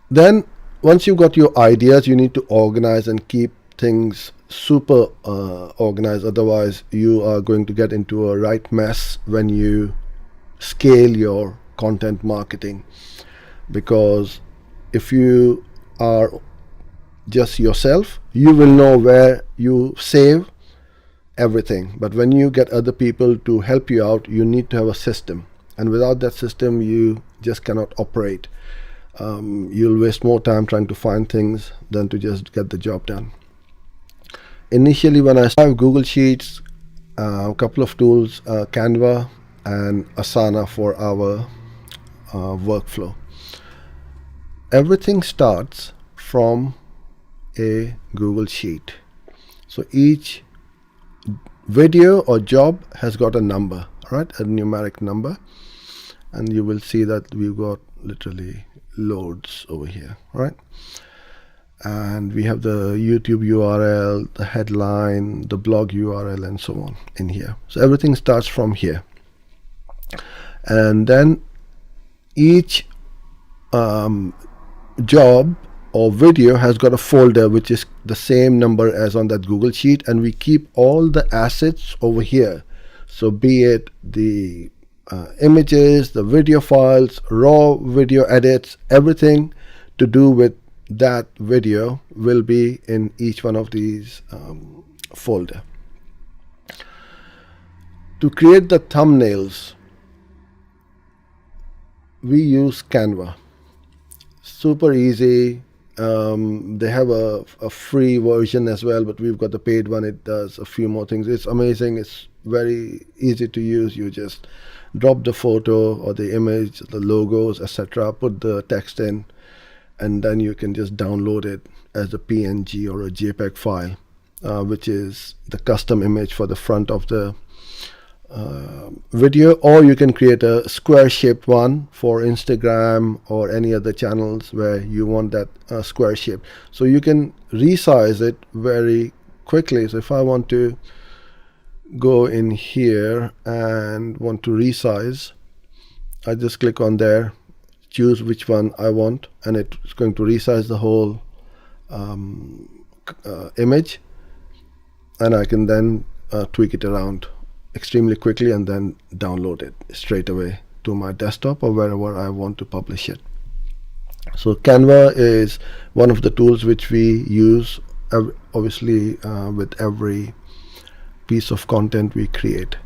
Then once you've got your ideas, you need to organize and keep things super organized. Otherwise, you are going to get into a right mess when you scale your content marketing. Because if you are just yourself, you will know where you save everything. But when you get other people to help you out, you need to have a system. And without that system, you just cannot operate. You'll waste more time trying to find things than to just get the job done. Initially, when I started Google Sheets, a couple of tools, Canva and Asana for our workflow. Everything starts from a Google Sheet. So each video or job has got a number, right? A numeric number. And you will see that we've got literally loads over here, right? And we have the YouTube URL, the headline, the blog URL, and so on in here. So everything starts from here. And then each job or video has got a folder which is the same number as on that Google Sheet, and we keep all the assets over here. So be it the images, the video files, raw video edits, everything to do with that video will be in each one of these folder. To create the thumbnails, we use Canva. Super easy. They have a free version as well, but we've got the paid one. It does a few more things. It's amazing. It's very easy to use. You just drop the photo or the image, the logos, etc., put the text in, and then you can just download it as a PNG or a JPEG file, which is the custom image for the front of the video. Or you can create a square shaped one for Instagram or any other channels where you want that square shape. So you can resize it very quickly. So if I want to go in here and want to resize, I just click on there, choose which one I want, and it's going to resize the whole image, and I can then tweak it around extremely quickly and then download it straight away to my desktop or wherever I want to publish it. So Canva is one of the tools which we use obviously with every piece of content we create.